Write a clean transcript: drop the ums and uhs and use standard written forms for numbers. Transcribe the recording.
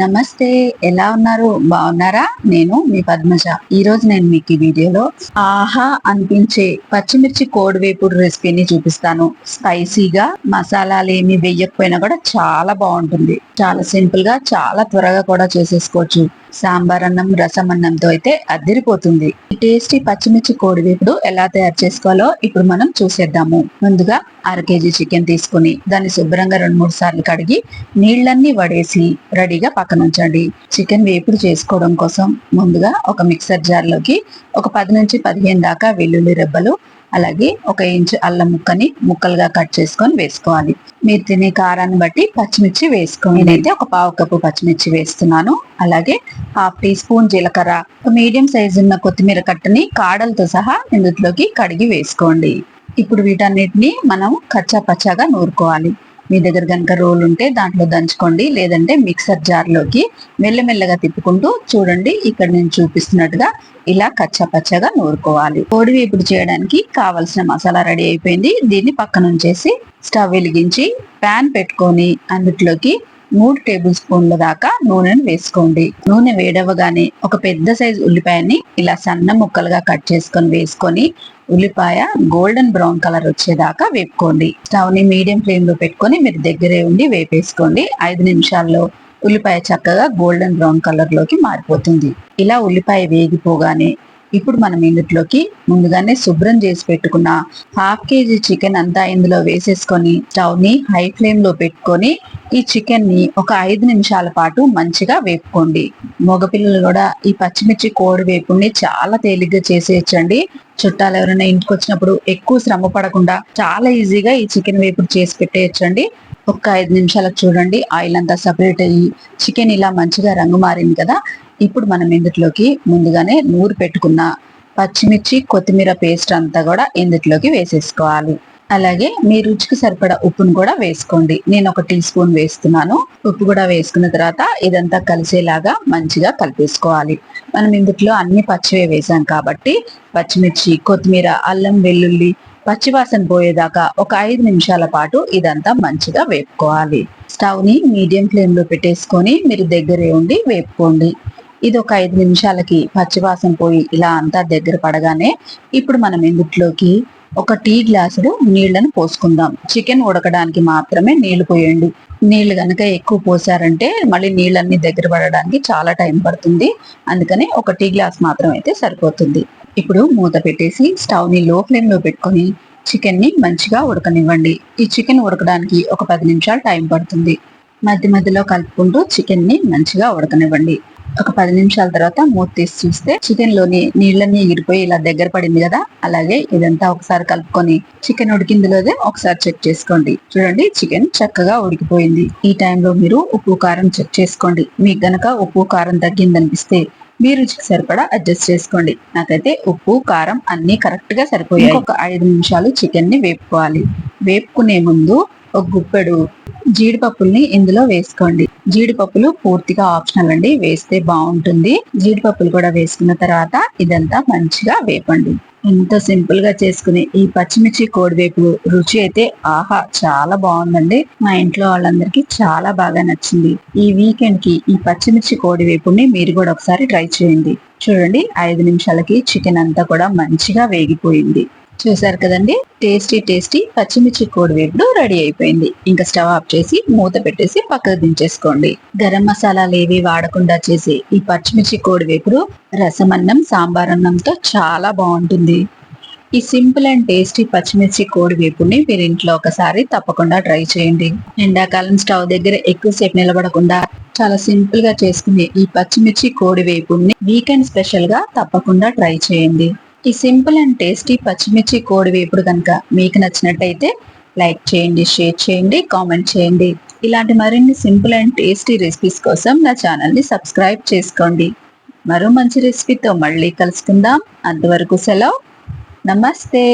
నమస్తే, ఎలా ఉన్నారు? బాగున్నారా? నేను మీ పద్మజ. ఈ రోజు నేను మీకు ఈ వీడియోలో ఆహా అనిపించే పచ్చిమిర్చి కోడివేపుడు రెసిపీని చూపిస్తాను. స్పైసీగా మసాలాలు ఏమి వేయకపోయినా కూడా చాలా బాగుంటుంది. చాలా సింపుల్ గా, చాలా త్వరగా కూడా చేసేసుకోవచ్చు. సాంబార్ అన్నం, రసం అన్నంతో అయితే అదిరిపోతుంది. ఈ టేస్టీ పచ్చిమిర్చి కోడివేపుడు ఎలా తయారు చేసుకోవాలో ఇప్పుడు మనం చూసేద్దాము. ముందుగా 1/2 kg చికెన్ తీసుకుని దాన్ని శుభ్రంగా 2-3 సార్లు కడిగి నీళ్ళన్నీ వడేసి రెడీగా పక్కన ఉంచండి. చికెన్ వేపుడు చేసుకోవడం కోసం ముందుగా ఒక మిక్సర్ జార్ లోకి ఒక 10 నుంచి 15 దాకా వెల్లుల్లి రెబ్బలు, అలాగే 1 ఇంచు అల్లం ముక్కని ముక్కలుగా కట్ చేసుకొని వేసుకోవాలి. మీరు తినే కారాన్ని బట్టి పచ్చిమిర్చి వేసుకోండి. నేనైతే ఒక 1/2 కప్పు పచ్చిమిర్చి వేస్తున్నాను. అలాగే 1/2 టీ స్పూన్ జీలకర్ర, ఒక మీడియం సైజు ఉన్న కొత్తిమీర కట్టని కాడలతో సహా ఇందులోకి కడిగి వేసుకోండి. ఇప్పుడు వీటన్నిటిని మనం కచ్చా పచ్చాగా నూరుకోవాలి. మీ దగ్గర కనుక రోల్ ఉంటే దాంట్లో దంచుకోండి, లేదంటే మిక్సర్ జార్ లోకి మెల్లమెల్లగా తిప్పుకుంటూ చూడండి, ఇక్కడ నేను చూపిస్తున్నట్టుగా ఇలా కచ్చా పచ్చగా నూరుకోవాలి. కోడి వేపుడు చేయడానికి కావలసిన మసాలా రెడీ అయిపోయింది. దీన్ని పక్కన ఉంచేసి స్టవ్ వెలిగించి ప్యాన్ పెట్టుకొని అందులోకి 3 టేబుల్ స్పూన్ల దాకా నూనెను వేసుకోండి. నూనె వేడవగానే ఒక పెద్ద సైజు ఉల్లిపాయని ఇలా సన్న ముక్కలుగా కట్ చేసుకొని వేసుకొని ఉల్లిపాయ గోల్డెన్ బ్రౌన్ కలర్ వచ్చేదాకా వేపుకోండి. స్టవ్ ని మీడియం ఫ్లేమ్ లో పెట్టుకొని మీరు దగ్గరే ఉండి వేపేసుకోండి. 5 నిమిషాల్లో ఉల్లిపాయ చక్కగా గోల్డెన్ బ్రౌన్ కలర్ లోకి మారిపోతుంది. ఇలా ఉల్లిపాయ వేగిపోగానే ఇప్పుడు మనం ఇందులోకి ముందుగానే శుభ్రం చేసి పెట్టుకున్న 1/2 kg చికెన్ అంతా ఇందులో వేసేసుకొని స్టవ్ ని హై ఫ్లేమ్ లో పెట్టుకొని ఈ చికెన్ ని ఒక 5 నిమిషాల పాటు మంచిగా వేపుకోండి. మగపిల్లలు కూడా ఈ పచ్చిమిర్చి కోడి వేపుడిని చాలా తేలిగ్గా చేసేయచ్చండి. చుట్టాలు ఎవరైనా ఇంటికి వచ్చినప్పుడు ఎక్కువ శ్రమ పడకుండా చాలా ఈజీగా ఈ చికెన్ వేపుడు చేసి పెట్టేయచ్చండి. ఒక 5 నిమిషాలకు చూడండి, ఆయిల్ అంతా సపరేట్ అయ్యి చికెన్ ఇలా మంచిగా రంగు మారింది కదా. ఇప్పుడు మనం ఇందులోకి ముందుగానే నూరు పెట్టుకున్న పచ్చిమిర్చి కొత్తిమీర పేస్ట్ అంతా కూడా ఇందులోకి వేసేసుకోవాలి. అలాగే మీ రుచికి సరిపడా ఉప్పును కూడా వేసుకోండి. నేను 1 టీ స్పూన్ వేస్తున్నాను. ఉప్పు కూడా వేసుకున్న తర్వాత ఇదంతా కలిసేలాగా మంచిగా కలిపేసుకోవాలి. మనం ఇందులో అన్ని పచ్చివే వేసాం కాబట్టి పచ్చిమిర్చి, కొత్తిమీర, అల్లం, వెల్లుల్లి పచ్చివాసన పోయేదాకా ఒక 5 నిమిషాల పాటు ఇదంతా మంచిగా వేపుకోవాలి. స్టవ్ ని మీడియం ఫ్లేమ్ లో పెట్టేసుకొని మీరు దగ్గరే ఉండి వేపుకోండి. ఇది ఒక 5 నిమిషాలకి పచ్చివాసన పోయి ఇలా అంతా దగ్గర పడగానే ఇప్పుడు మనం ఇందులోకి ఒక టీ గ్లాసుడు నీళ్లను పోసుకుందాం. చికెన్ ఉడకడానికి మాత్రమే నీళ్లు పోయండి. నీళ్లు గనక ఎక్కువ పోసారంటే మళ్ళీ నీళ్ళన్ని దగ్గర పడడానికి చాలా టైం పడుతుంది. అందుకని ఒక టీ గ్లాస్ మాత్రం అయితే సరిపోతుంది. ఇప్పుడు మూత పెట్టేసి స్టవ్ ని లో ఫ్లేమ్ లో పెట్టుకొని చికెన్ ని మంచిగా ఉడకనివ్వండి. ఈ చికెన్ ఉడకడానికి ఒక 10 నిమిషాలు టైం పడుతుంది. మధ్య మధ్యలో కలుపుకుంటూ చికెన్ ని మంచిగా ఉడకనివ్వండి. ఒక 10 నిమిషాల తర్వాత మూత తీసి చూస్తే చికెన్ లోని నీళ్ళన్నీ ఎగిరిపోయి ఇలా దగ్గర పడింది కదా. అలాగే ఇదంతా ఒకసారి కలుపుకొని చికెన్ ఉడికిందిలోదే ఒకసారి చెక్ చేసుకోండి. చూడండి, చికెన్ చక్కగా ఉడికిపోయింది. ఈ టైంలో మీరు ఉప్పు కారం చెక్ చేసుకోండి. మీకు గనక ఉప్పు కారం తగ్గిందనిపిస్తే మీ రుచికి సరిపడా అడ్జస్ట్ చేసుకోండి. నాకైతే ఉప్పు కారం అన్ని కరెక్ట్ గా సరిపోయాయి. ఒక 5 నిమిషాలు చికెన్ ని వేపుకోవాలి. వేపుకునే ముందు ఒక గుప్పెడు జీడిపప్పుల్ని ఇందులో వేసుకోండి. జీడిపప్పులు పూర్తిగా ఆప్షనల్ అండి, వేస్తే బాగుంటుంది. జీడిపప్పులు కూడా వేసుకున్న తర్వాత ఇదంతా మంచిగా వేపండి. ఎంతో సింపుల్ గా చేసుకునే ఈ పచ్చిమిర్చి కోడివేపు రుచి అయితే ఆహా చాలా బాగుందండి. మా ఇంట్లో వాళ్ళందరికీ చాలా బాగా నచ్చింది. ఈ వీకెండ్ కి ఈ పచ్చిమిర్చి కోడివేపుని మీరు కూడా ఒకసారి ట్రై చేయండి. చూడండి, 5 నిమిషాలకి చికెన్ అంతా కూడా మంచిగా వేగిపోయింది. చూసారు కదండి, టేస్టీ పచ్చిమిర్చి కోడివేపుడు రెడీ అయిపోయింది. ఇంకా స్టవ్ ఆఫ్ చేసి మూత పెట్టేసి పక్కకు దించేసుకోండి. గరం మసాలాలు ఏవి వాడకుండా చేసే ఈ పచ్చిమిర్చి కోడివేపుడు రసమన్నం, సాంబార్ అన్నంతో చాలా బాగుంటుంది. ఈ సింపుల్ అండ్ టేస్టీ పచ్చిమిర్చి కోడివేపుడిని మీరు ఇంట్లో ఒకసారి తప్పకుండా ట్రై చేయండి. ఎండాకాలం స్టవ్ దగ్గర ఎక్కువసేపు నిలబడకుండా చాలా సింపుల్ గా చేసుకునే ఈ పచ్చిమిర్చి కోడివేపుడిని వీకెండ్ స్పెషల్ గా తప్పకుండా ట్రై చేయండి. ఈ సింపుల్ అండ్ టేస్టీ పచ్చిమిర్చి కోడివేపుడు కనుక మీకు నచ్చినట్టయితే లైక్ చేయండి, షేర్ చేయండి, కామెంట్ చేయండి. ఇలాంటి మరిన్ని సింపుల్ అండ్ టేస్టీ రెసిపీస్ కోసం నా ఛానల్ ని సబ్స్క్రైబ్ చేసుకోండి. మరో మంచి రెసిపీతో మళ్ళీ కలుసుకుందాం. అంతవరకు సెలవు. నమస్తే.